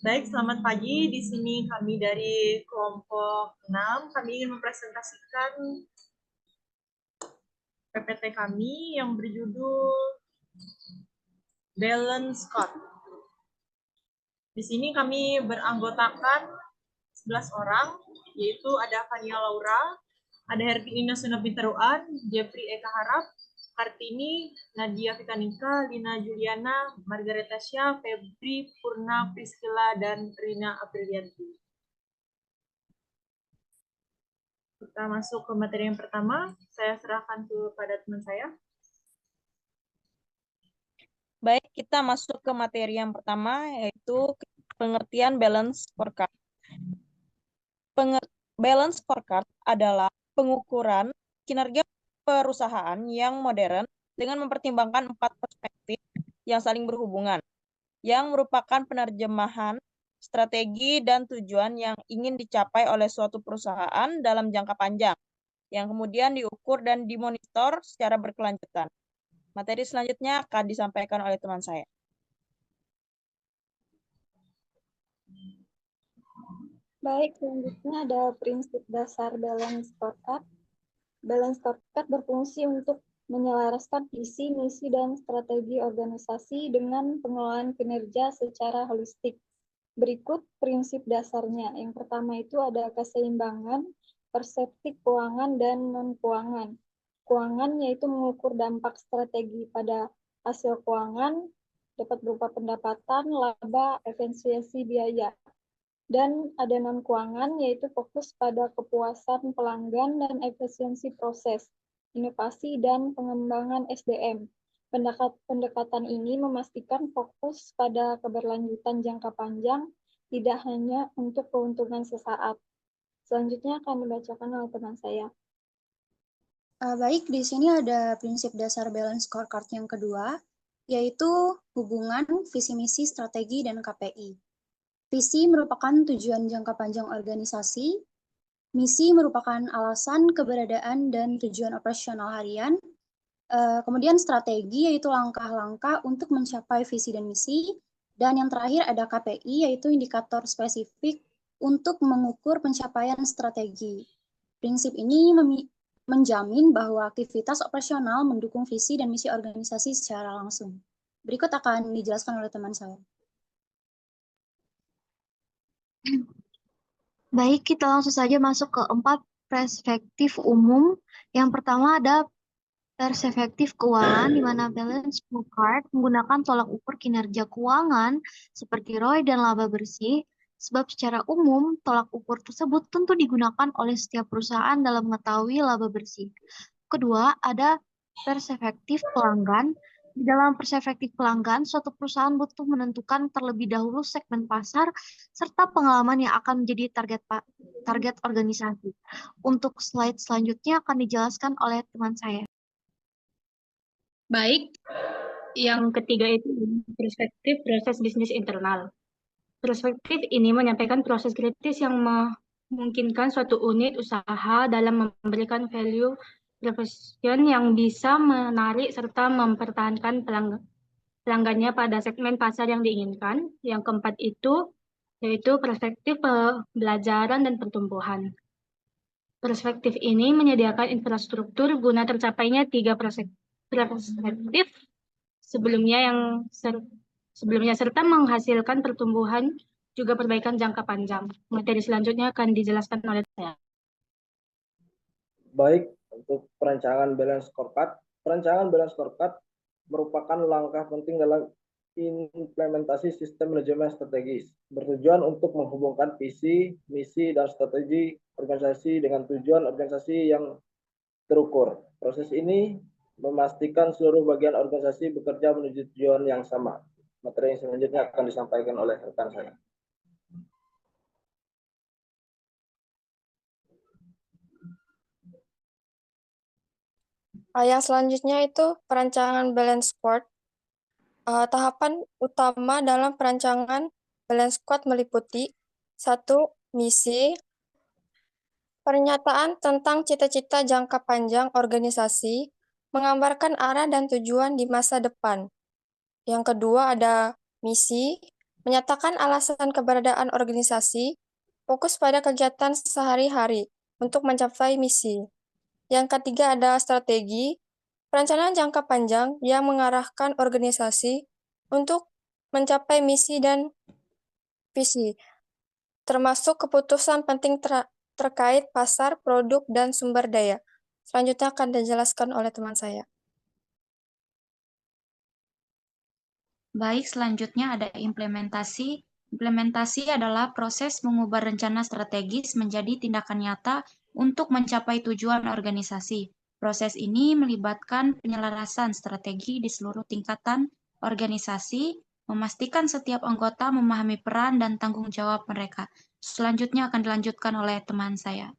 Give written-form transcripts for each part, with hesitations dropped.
Baik, selamat pagi. Di sini kami dari kelompok 6. Kami ingin mempresentasikan PPT kami yang berjudul Balance Code. Di sini kami beranggotakan 11 orang, yaitu ada Fania Laura, ada Herpinina Sunapinteruan, Jeffrey Eka Harap, Kartini, Nadia Vitanika, Lina Juliana, Margareta Syah, Febri, Purna, Priscilla, dan Rina Aprilianti. Kita masuk ke materi yang pertama. Saya serahkan kepada teman saya. Baik, kita masuk ke materi yang pertama, yaitu pengertian balance scorecard. Balance scorecard adalah pengukuran kinerja perusahaan yang modern dengan mempertimbangkan 4 perspektif yang saling berhubungan, yang merupakan penerjemahan strategi dan tujuan yang ingin dicapai oleh suatu perusahaan dalam jangka panjang, yang kemudian diukur dan dimonitor secara berkelanjutan. Materi selanjutnya akan disampaikan oleh teman saya. Baik, selanjutnya ada prinsip dasar balance scorecard. Balance scorecard berfungsi untuk menyelaraskan visi, misi, dan strategi organisasi dengan pengelolaan kinerja secara holistik. Berikut prinsip dasarnya. Yang pertama itu ada keseimbangan, persepsi keuangan, dan non-keuangan. Keuangan yaitu mengukur dampak strategi pada hasil keuangan, dapat berupa pendapatan, laba, efisiensi biaya. Dan ada non-keuangan, yaitu fokus pada kepuasan pelanggan dan efisiensi proses, inovasi, dan pengembangan SDM. Pendekatan ini memastikan fokus pada keberlanjutan jangka panjang, tidak hanya untuk keuntungan sesaat. Selanjutnya akan dibacakan oleh teman saya. Baik, di sini ada prinsip dasar balance scorecard yang kedua, yaitu hubungan visi misi, strategi, dan KPI. Visi merupakan tujuan jangka panjang organisasi, misi merupakan alasan keberadaan dan tujuan operasional harian, kemudian strategi yaitu langkah-langkah untuk mencapai visi dan misi, dan yang terakhir ada KPI yaitu indikator spesifik untuk mengukur pencapaian strategi. Prinsip ini menjamin bahwa aktivitas operasional mendukung visi dan misi organisasi secara langsung. Berikut akan dijelaskan oleh teman saya. Baik, kita langsung saja masuk ke 4 perspektif umum. Yang pertama ada perspektif keuangan, di mana balance scorecard menggunakan tolak ukur kinerja keuangan seperti ROI dan laba bersih, sebab secara umum tolak ukur tersebut tentu digunakan oleh setiap perusahaan dalam mengetahui laba bersih. Kedua, ada perspektif pelanggan. Di dalam perspektif pelanggan, suatu perusahaan butuh menentukan terlebih dahulu segmen pasar serta pengalaman yang akan menjadi target organisasi. Untuk slide selanjutnya akan dijelaskan oleh teman saya. Baik, yang ketiga itu perspektif proses bisnis internal. Perspektif ini menyampaikan proses kritis yang memungkinkan suatu unit usaha dalam memberikan value proposition yang bisa menarik serta mempertahankan pelanggannya pada segmen pasar yang diinginkan. Yang keempat itu yaitu perspektif pembelajaran dan pertumbuhan. Perspektif ini menyediakan infrastruktur guna tercapainya 3 perspektif sebelumnya serta menghasilkan pertumbuhan juga perbaikan jangka panjang. Materi selanjutnya akan dijelaskan oleh saya. Baik, untuk perancangan balance scorecard. Perancangan balance scorecard merupakan langkah penting dalam implementasi sistem manajemen strategis, bertujuan untuk menghubungkan visi, misi, dan strategi organisasi dengan tujuan organisasi yang terukur. Proses ini memastikan seluruh bagian organisasi bekerja menuju tujuan yang sama. Materi yang selanjutnya akan disampaikan oleh rekan saya. Yang selanjutnya itu perancangan balance scorecard. Tahapan utama dalam perancangan balance squad meliputi 1. Misi, pernyataan tentang cita-cita jangka panjang organisasi, menggambarkan arah dan tujuan di masa depan. Yang kedua ada misi, Menyatakan alasan keberadaan organisasi, fokus pada kegiatan sehari-hari untuk mencapai misi. Yang ketiga ada strategi, perencanaan jangka panjang yang mengarahkan organisasi untuk mencapai misi dan visi, termasuk keputusan penting terkait pasar, produk, dan sumber daya. Selanjutnya akan dijelaskan oleh teman saya. Baik, selanjutnya ada implementasi. Implementasi adalah proses mengubah rencana strategis menjadi tindakan nyata untuk mencapai tujuan organisasi. Proses ini melibatkan penyelarasan strategi di seluruh tingkatan organisasi, memastikan setiap anggota memahami peran dan tanggung jawab mereka. Selanjutnya akan dilanjutkan oleh teman saya.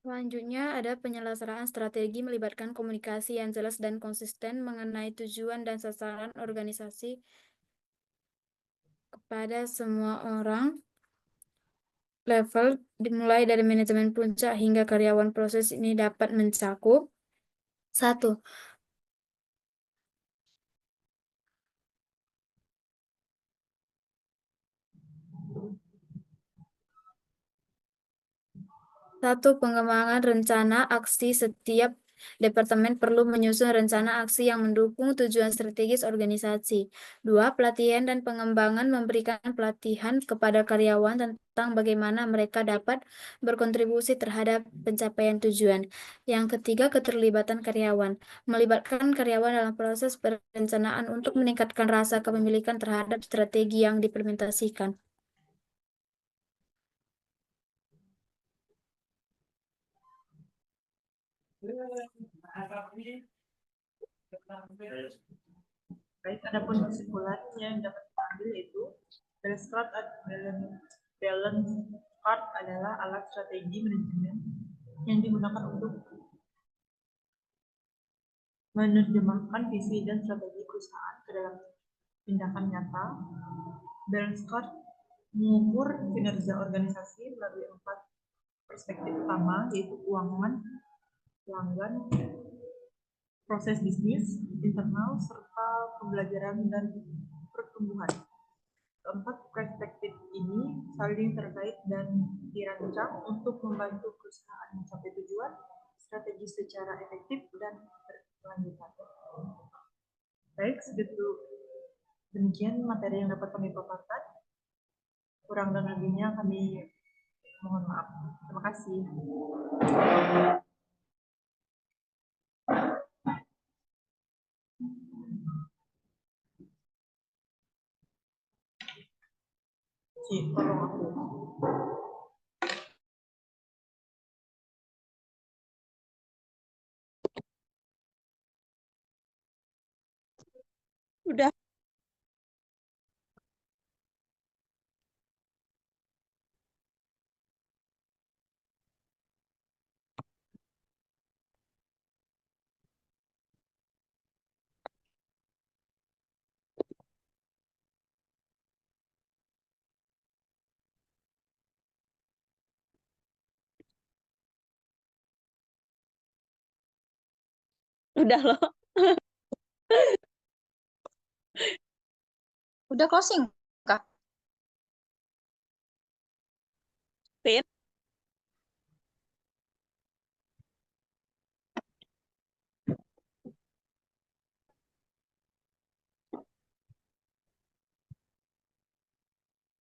Selanjutnya ada penyelesaian strategi melibatkan komunikasi yang jelas dan konsisten mengenai tujuan dan sasaran organisasi kepada semua orang level dimulai dari manajemen puncak hingga karyawan. Proses ini dapat mencakup 1. Pengembangan rencana aksi. Setiap departemen perlu menyusun rencana aksi yang mendukung tujuan strategis organisasi. 2. Pelatihan dan pengembangan, memberikan pelatihan kepada karyawan tentang bagaimana mereka dapat berkontribusi terhadap pencapaian tujuan. Yang ketiga, keterlibatan karyawan. Melibatkan karyawan dalam proses perencanaan untuk meningkatkan rasa kepemilikan terhadap strategi yang diimplementasikan. Baik, adapun kesimpulan yang dapat diambil yaitu balance card adalah alat strategi manajemen yang digunakan untuk menerjemahkan visi dan strategi perusahaan ke dalam tindakan nyata. Balance card mengukur kinerja organisasi melalui 4 perspektif utama, yaitu keuangan, pelanggan, proses bisnis, internal, serta pembelajaran dan pertumbuhan. Keempat perspektif ini saling terkait dan dirancang untuk membantu perusahaan mencapai tujuan strategi secara efektif dan berkelanjutan. Baik, demikian materi yang dapat kami paparkan. Kurang dan lebihnya kami mohon maaf. Terima kasih. Tolong aku. Udah. Udah loh. Udah closing, Kak? Tin.